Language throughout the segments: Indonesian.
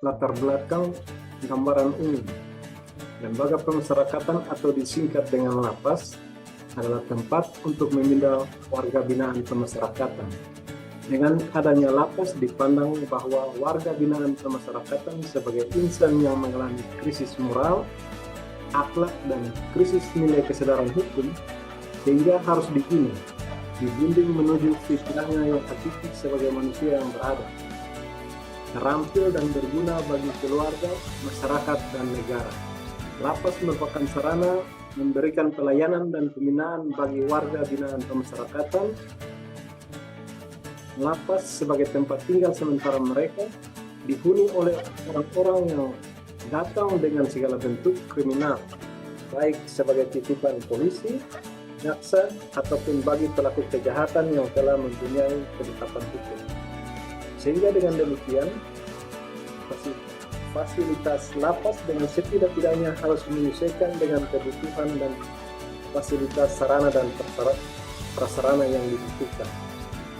Latar belakang gambaran umum. Lembaga pemasyarakatan atau disingkat dengan LAPAS adalah tempat untuk membina warga binaan pemasyarakatan. Dengan adanya LAPAS dipandang bahwa warga binaan pemasyarakatan sebagai insan yang mengalami krisis moral, akhlak, dan krisis nilai kesadaran hukum, sehingga harus dibina, dibimbing menuju pikirannya yang hakiki sebagai manusia yang beradab, terampil dan berguna bagi keluarga, masyarakat, dan negara. LAPAS merupakan sarana memberikan pelayanan dan pembinaan bagi warga binaan pemasyarakatan. LAPAS sebagai tempat tinggal sementara mereka dihuni oleh orang-orang yang datang dengan segala bentuk kriminal, baik sebagai titipan polisi, jaksa, ataupun bagi pelaku kejahatan yang telah mempunyai ketetapan hukum. Sehingga dengan demikian, fasilitas LAPAS dengan setidak-tidaknya harus menyesuaikan dengan kebutuhan dan fasilitas sarana dan prasarana yang dibutuhkan.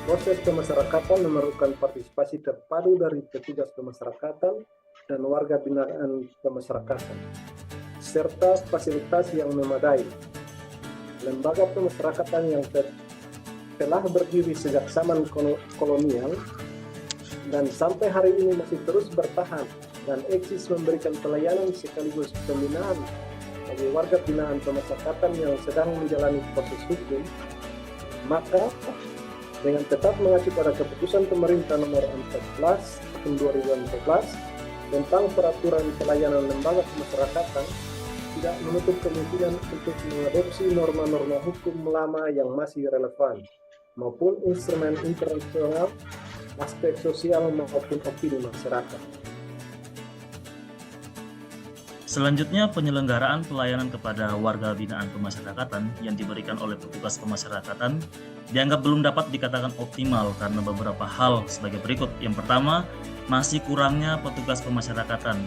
Proses pemasyarakatan memerlukan partisipasi terpadu dari petugas pemasyarakatan dan warga binaan pemasyarakatan, serta fasilitas yang memadai. Lembaga pemasyarakatan yang telah berdiri sejak zaman kolonial dan sampai hari ini masih terus bertahan dan eksis memberikan pelayanan sekaligus pembinaan bagi warga binaan pemasyarakatan yang sedang menjalani proses hukum, maka dengan tetap mengacu pada keputusan pemerintah nomor 14 tahun 2014 tentang peraturan pelayanan lembaga pemasyarakatan, tidak menutup kemungkinan untuk mengadopsi norma-norma hukum lama yang masih relevan maupun instrumen internasional, aspek sosial maupun opini masyarakat. Selanjutnya, penyelenggaraan pelayanan kepada warga binaan pemasyarakatan yang diberikan oleh petugas pemasyarakatan dianggap belum dapat dikatakan optimal karena beberapa hal sebagai berikut. Yang pertama, masih kurangnya petugas pemasyarakatan.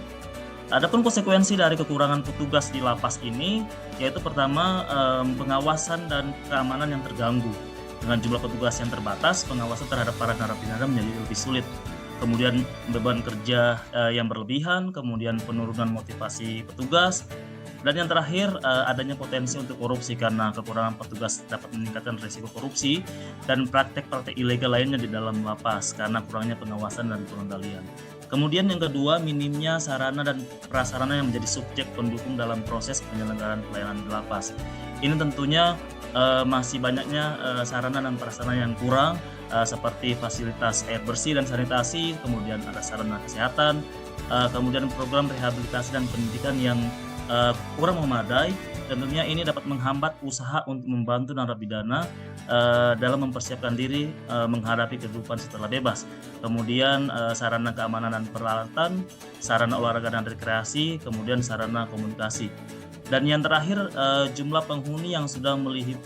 Adapun konsekuensi dari kekurangan petugas di LAPAS ini, yaitu pertama, pengawasan dan keamanan yang terganggu. Dengan jumlah petugas yang terbatas, pengawasan terhadap para narapidana menjadi lebih sulit. Kemudian beban kerja yang berlebihan, kemudian penurunan motivasi petugas, dan yang terakhir adanya potensi untuk korupsi karena kekurangan petugas dapat meningkatkan risiko korupsi dan praktek-praktek ilegal lainnya di dalam LAPAS karena kurangnya pengawasan dan pengendalian. Kemudian yang kedua, minimnya sarana dan prasarana yang menjadi subjek pendukung dalam proses penyelenggaraan pelayanan di LAPAS. Ini tentunya masih banyaknya sarana dan prasarana yang kurang, seperti fasilitas air bersih dan sanitasi, kemudian ada sarana kesehatan, kemudian program rehabilitasi dan pendidikan yang kurang memadai. Tentunya ini dapat menghambat usaha untuk membantu narapidana dalam mempersiapkan diri menghadapi kehidupan setelah bebas. Kemudian sarana keamanan dan peralatan, sarana olahraga dan rekreasi, kemudian sarana komunikasi. Dan yang terakhir, jumlah penghuni yang sudah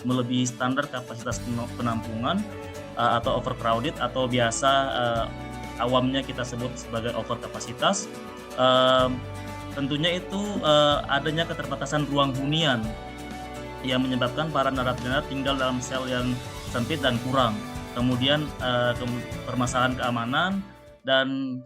melebihi standar kapasitas penampungan atau overcrowded atau biasa awamnya kita sebut sebagai overkapasitas. Tentunya itu adanya keterbatasan ruang hunian yang menyebabkan para narapidana tinggal dalam sel yang sempit dan kurang. Kemudian permasalahan keamanan, dan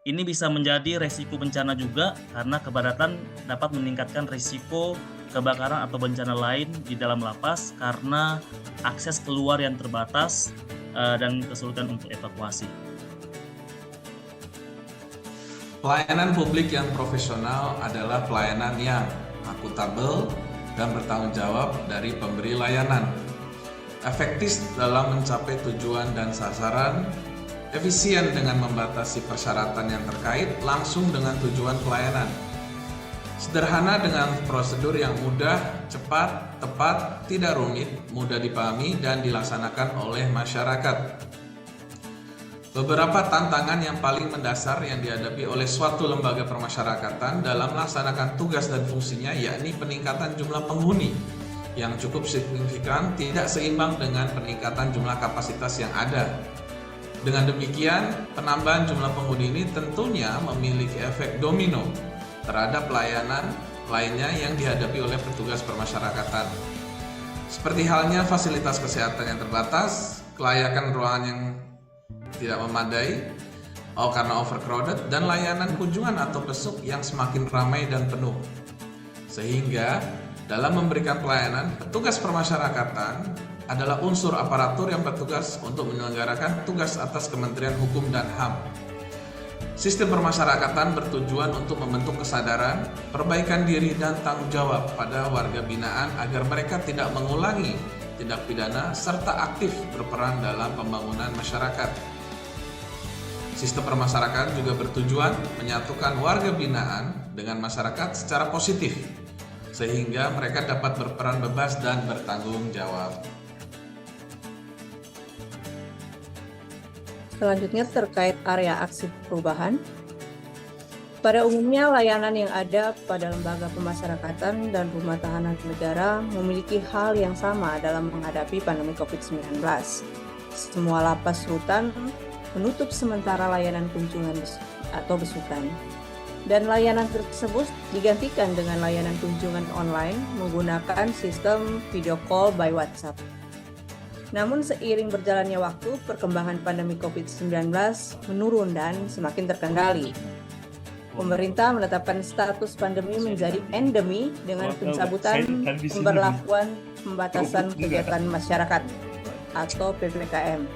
ini bisa menjadi resiko bencana juga karena kepadatan dapat meningkatkan risiko kebakaran atau bencana lain di dalam LAPAS karena akses keluar yang terbatas dan kesulitan untuk evakuasi. Pelayanan publik yang profesional adalah pelayanan yang akuntabel dan bertanggung jawab dari pemberi layanan, efektif dalam mencapai tujuan dan sasaran, efisien dengan membatasi persyaratan yang terkait langsung dengan tujuan pelayanan, Sederhana dengan prosedur yang mudah, cepat, tepat, tidak rumit, mudah dipahami, dan dilaksanakan oleh masyarakat. Beberapa tantangan yang paling mendasar yang dihadapi oleh suatu lembaga permasyarakatan dalam melaksanakan tugas dan fungsinya yakni peningkatan jumlah penghuni yang cukup signifikan tidak seimbang dengan peningkatan jumlah kapasitas yang ada. Dengan demikian, penambahan jumlah penghuni ini tentunya memiliki efek domino terhadap pelayanan lainnya yang dihadapi oleh petugas permasyarakatan. Seperti halnya fasilitas kesehatan yang terbatas, kelayakan ruangan yang tidak memadai karena overcrowded, dan layanan kunjungan atau besuk yang semakin ramai dan penuh. Sehingga dalam memberikan pelayanan, petugas permasyarakatan adalah unsur aparatur yang bertugas untuk menyelenggarakan tugas atas Kementerian Hukum dan HAM. Sistem permasyarakatan bertujuan untuk membentuk kesadaran, perbaikan diri, dan tanggung jawab pada warga binaan agar mereka tidak mengulangi tindak pidana serta aktif berperan dalam pembangunan masyarakat. Sistem permasyarakatan juga bertujuan menyatukan warga binaan dengan masyarakat secara positif, sehingga mereka dapat berperan bebas dan bertanggung jawab. Selanjutnya terkait area aksi perubahan. Pada umumnya layanan yang ada pada lembaga pemasyarakatan dan rumah tahanan negara memiliki hal yang sama dalam menghadapi pandemi COVID-19. Semua lapas rutan menutup sementara layanan kunjungan atau besukan. Dan layanan tersebut digantikan dengan layanan kunjungan online menggunakan sistem video call by WhatsApp. Namun seiring berjalannya waktu, perkembangan pandemi COVID-19 menurun dan semakin terkendali. Pemerintah menetapkan status pandemi menjadi endemi dengan pencabutan pemberlakuan pembatasan kegiatan masyarakat atau PPKM.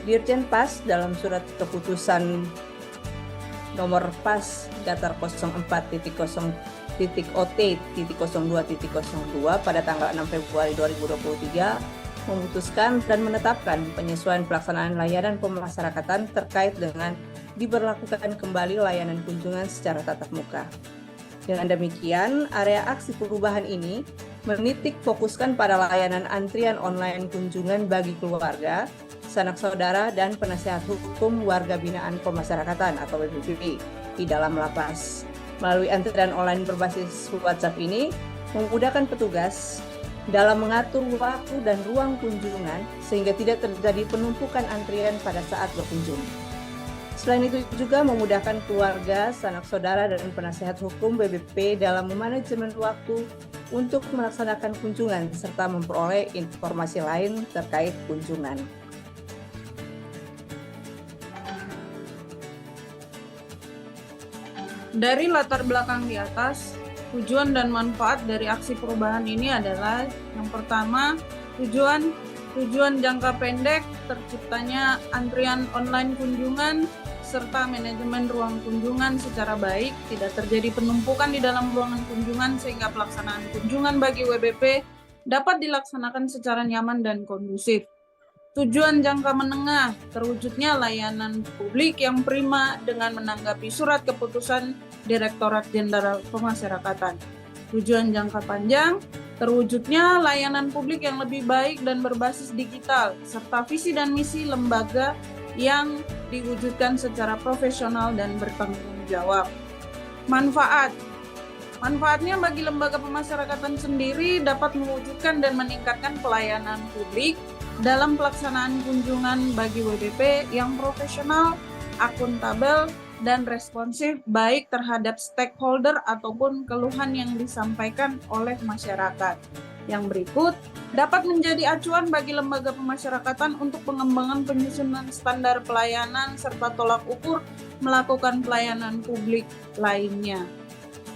Dirjen Pas dalam surat keputusan nomor PAS Datar 04.0.OT.02.02 pada tanggal 6 Februari 2023 memutuskan dan menetapkan penyesuaian pelaksanaan layanan pemasyarakatan terkait dengan diberlakukan kembali layanan kunjungan secara tatap muka. Dengan demikian, area aksi perubahan ini menitik fokuskan pada layanan antrian online kunjungan bagi keluarga, sanak saudara, dan penasehat hukum warga binaan pemasyarakatan atau WBP di dalam lapas. Melalui antrian online berbasis WhatsApp ini, memudahkan petugas dalam mengatur waktu dan ruang kunjungan sehingga tidak terjadi penumpukan antrian pada saat berkunjung. Selain itu juga memudahkan keluarga, sanak saudara, dan penasehat hukum WBP dalam memanajemen waktu untuk melaksanakan kunjungan serta memperoleh informasi lain terkait kunjungan. Dari latar belakang di atas, tujuan dan manfaat dari aksi perubahan ini adalah yang pertama, tujuan jangka pendek terciptanya antrian online kunjungan serta manajemen ruang kunjungan secara baik, tidak terjadi penumpukan di dalam ruangan kunjungan sehingga pelaksanaan kunjungan bagi WBP dapat dilaksanakan secara nyaman dan kondusif. Tujuan jangka menengah, terwujudnya layanan publik yang prima dengan menanggapi surat keputusan Direktorat Jenderal Pemasyarakatan. Tujuan jangka panjang, terwujudnya layanan publik yang lebih baik dan berbasis digital, serta visi dan misi lembaga yang diwujudkan secara profesional dan bertanggung jawab. Manfaatnya bagi lembaga pemasyarakatan sendiri dapat mewujudkan dan meningkatkan pelayanan publik dalam pelaksanaan kunjungan bagi WBP yang profesional, akuntabel, dan responsif baik terhadap stakeholder ataupun keluhan yang disampaikan oleh masyarakat. Yang berikut dapat menjadi acuan bagi lembaga pemasyarakatan untuk pengembangan penyusunan standar pelayanan serta tolak ukur melakukan pelayanan publik lainnya.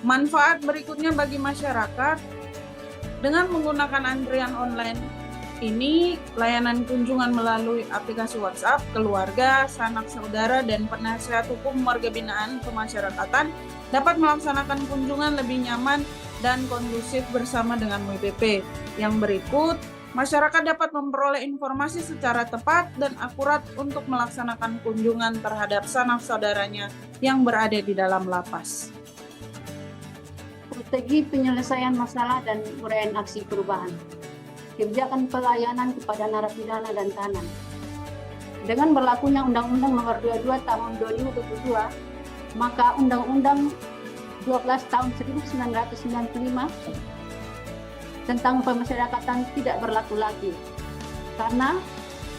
Manfaat berikutnya bagi masyarakat, dengan menggunakan antrian online ini, layanan kunjungan melalui aplikasi WhatsApp, keluarga, sanak saudara, dan penasehat hukum warga binaan pemasyarakatan dapat melaksanakan kunjungan lebih nyaman dan kondusif bersama dengan WBP. Yang berikut, masyarakat dapat memperoleh informasi secara tepat dan akurat untuk melaksanakan kunjungan terhadap sanak saudaranya yang berada di dalam lapas. strategi penyelesaian masalah dan uraian aksi perubahan, kebijakan pelayanan kepada narapidana dan tahanan. Dengan berlakunya Undang-Undang Nomor 22 Tahun 2022, maka Undang-Undang 12 Tahun 1995 tentang pemasyarakatan tidak berlaku lagi, karena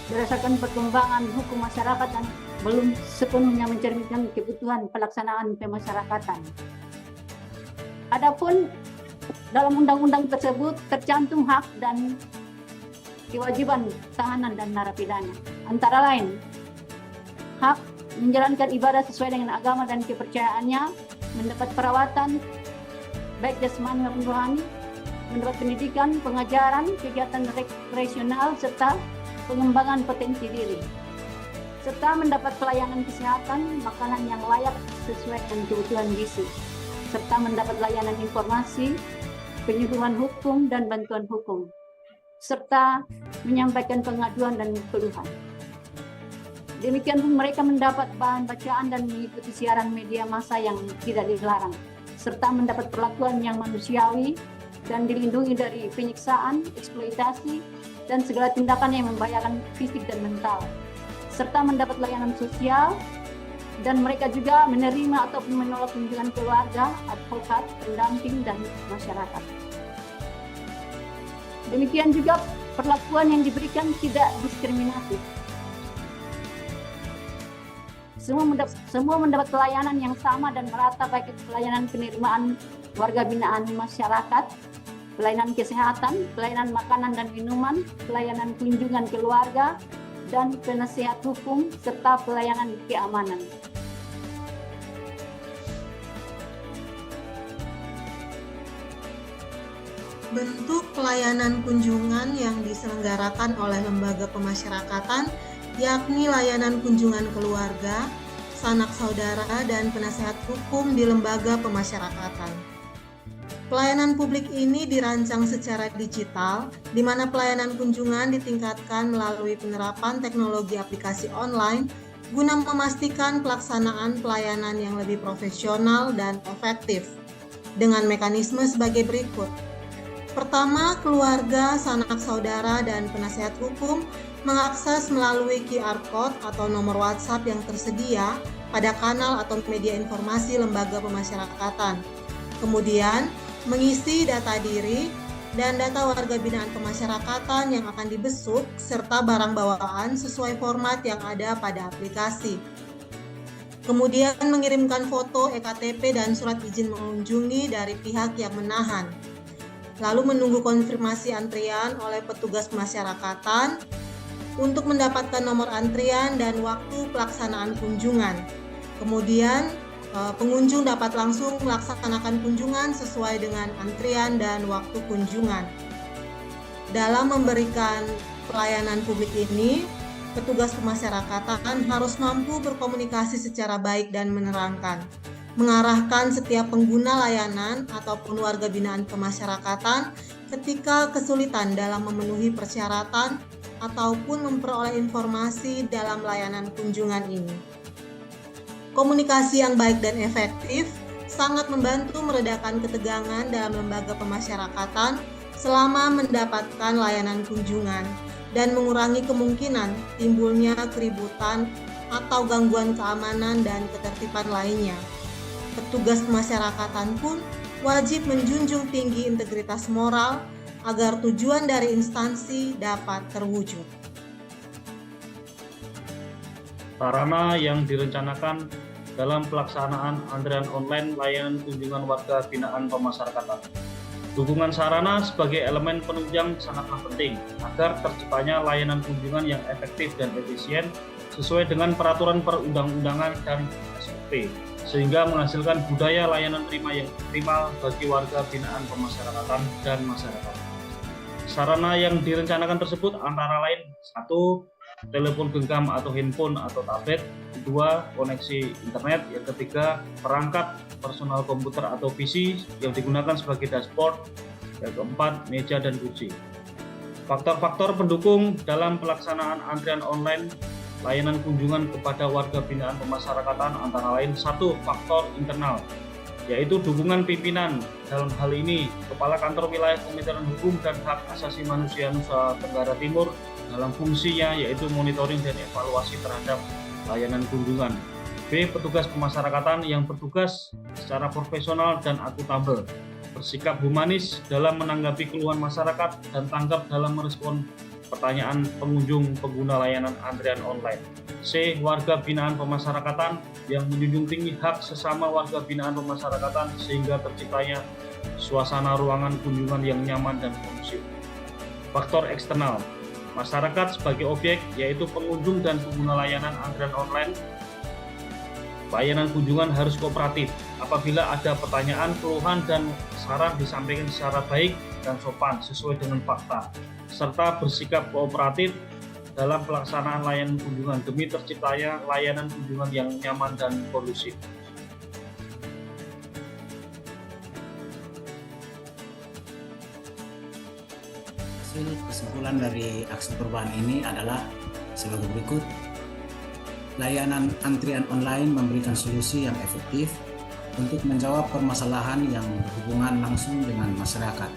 berdasarkan perkembangan hukum masyarakat dan belum sepenuhnya mencerminkan kebutuhan pelaksanaan pemasyarakatan. Adapun dalam undang-undang tersebut tercantum hak dan kewajiban tahanan dan narapidana, antara lain hak menjalankan ibadah sesuai dengan agama dan kepercayaannya, mendapat perawatan baik jasmani maupun rohani, mendapat pendidikan, pengajaran, kegiatan rekreasional, serta pengembangan potensi diri, serta mendapat pelayanan kesehatan, makanan yang layak sesuai dengan kebutuhan gizi, serta mendapat layanan informasi, penyuluhan hukum dan bantuan hukum, serta menyampaikan pengaduan dan keluhan. Demikian pun mereka mendapat bahan bacaan dan mengikuti siaran media massa yang tidak dilarang, serta mendapat perlakuan yang manusiawi dan dilindungi dari penyiksaan, eksploitasi, dan segala tindakan yang membahayakan fisik dan mental, serta mendapat layanan sosial, dan mereka juga menerima ataupun menolak kunjungan keluarga, advokat, pendamping, dan masyarakat. Demikian juga perlakuan yang diberikan tidak diskriminatif. Semua mendapat pelayanan yang sama dan merata, baik itu pelayanan penerimaan warga binaan masyarakat, pelayanan kesehatan, pelayanan makanan dan minuman, pelayanan kunjungan keluarga, dan penasihat hukum, serta pelayanan keamanan. Bentuk pelayanan kunjungan yang diselenggarakan oleh lembaga pemasyarakatan yakni layanan kunjungan keluarga, sanak saudara, dan penasehat hukum di lembaga pemasyarakatan. Pelayanan publik ini dirancang secara digital, di mana pelayanan kunjungan ditingkatkan melalui penerapan teknologi aplikasi online guna memastikan pelaksanaan pelayanan yang lebih profesional dan efektif, dengan mekanisme sebagai berikut. Pertama, keluarga, sanak saudara, dan penasehat hukum mengakses melalui QR Code atau nomor WhatsApp yang tersedia pada kanal atau media informasi lembaga pemasyarakatan. Kemudian, mengisi data diri dan data warga binaan pemasyarakatan yang akan dibesuk serta barang bawaan sesuai format yang ada pada aplikasi. Kemudian mengirimkan foto EKTP dan surat izin mengunjungi dari pihak yang menahan. Lalu menunggu konfirmasi antrian oleh petugas pemasyarakatan untuk mendapatkan nomor antrian dan waktu pelaksanaan kunjungan. Kemudian pengunjung dapat langsung melaksanakan kunjungan sesuai dengan antrian dan waktu kunjungan. Dalam memberikan pelayanan publik ini, petugas pemasyarakatan harus mampu berkomunikasi secara baik dan menerangkan, mengarahkan setiap pengguna layanan ataupun warga binaan pemasyarakatan ketika kesulitan dalam memenuhi persyaratan ataupun memperoleh informasi dalam layanan kunjungan ini. Komunikasi yang baik dan efektif sangat membantu meredakan ketegangan dalam lembaga pemasyarakatan selama mendapatkan layanan kunjungan dan mengurangi kemungkinan timbulnya keributan atau gangguan keamanan dan ketertiban lainnya. Petugas pemasyarakatan pun wajib menjunjung tinggi integritas moral agar tujuan dari instansi dapat terwujud. Sarana yang direncanakan dalam pelaksanaan antrian online layanan kunjungan warga binaan pemasyarakatan. Dukungan sarana sebagai elemen penunjang sangatlah penting agar terciptanya layanan kunjungan yang efektif dan efisien sesuai dengan peraturan perundang-undangan dan SOP, sehingga menghasilkan budaya layanan terima yang optimal bagi warga binaan pemasyarakatan dan masyarakat. Sarana yang direncanakan tersebut antara lain 1. Telepon genggam atau handphone atau tablet, 2. Koneksi internet, yang ketiga perangkat personal komputer atau PC yang digunakan sebagai dashboard, yang keempat meja dan kursi. Faktor-faktor pendukung dalam pelaksanaan antrian online layanan kunjungan kepada warga binaan pemasyarakatan antara lain 1. Faktor internal, yaitu dukungan pimpinan, dalam hal ini Kepala Kantor Wilayah Kementerian Hukum dan Hak Asasi Manusia Nusa Tenggara Timur dalam fungsinya yaitu monitoring dan evaluasi terhadap layanan kunjungan. B. Petugas pemasyarakatan yang bertugas secara profesional dan akuntabel, bersikap humanis dalam menanggapi keluhan masyarakat dan tanggap dalam merespon pertanyaan pengunjung pengguna layanan antrian online. C. Warga binaan pemasyarakatan yang menjunjung tinggi hak sesama warga binaan pemasyarakatan sehingga terciptanya suasana ruangan kunjungan yang nyaman dan kondusif. Faktor eksternal, masyarakat sebagai objek yaitu pengunjung dan pengguna layanan antrian online. Layanan kunjungan harus kooperatif. Apabila ada pertanyaan, keluhan, dan saran disampaikan secara baik dan sopan sesuai dengan fakta, serta bersikap kooperatif dalam pelaksanaan layanan kunjungan demi terciptanya layanan kunjungan yang nyaman dan kondusif. Hasil kesimpulan dari aksi perubahan ini adalah sebagai berikut. Layanan antrian online memberikan solusi yang efektif untuk menjawab permasalahan yang berhubungan langsung dengan masyarakat.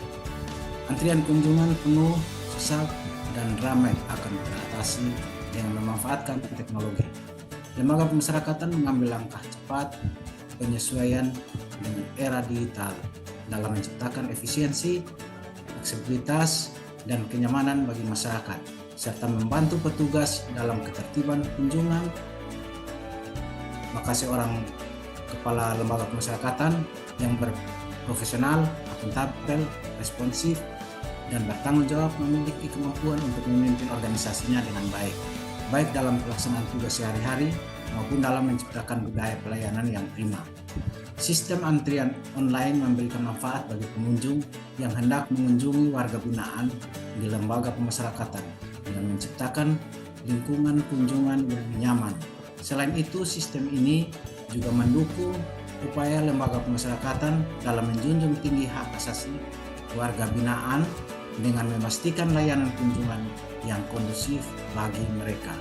Antrian kunjungan penuh, sesak, dan ramai akan teratasi dengan memanfaatkan teknologi. Lembaga pemasyarakatan mengambil langkah cepat penyesuaian dengan era digital dalam menciptakan efisiensi, aksesibilitas, dan kenyamanan bagi masyarakat, serta membantu petugas dalam ketertiban kunjungan. Maka seorang kepala lembaga pemasyarakatan yang berprofesional, akuntabel, responsif, dan bertanggung jawab memiliki kemampuan untuk memimpin organisasinya dengan baik, baik dalam pelaksanaan tugas sehari-hari maupun dalam menciptakan budaya pelayanan yang prima. Sistem antrian online memberikan manfaat bagi pengunjung yang hendak mengunjungi warga binaan di lembaga pemasyarakatan dengan menciptakan lingkungan kunjungan yang nyaman. Selain itu, sistem ini juga mendukung upaya lembaga pemasyarakatan dalam menjunjung tinggi hak asasi warga binaan dengan memastikan layanan kunjungan yang kondusif bagi mereka.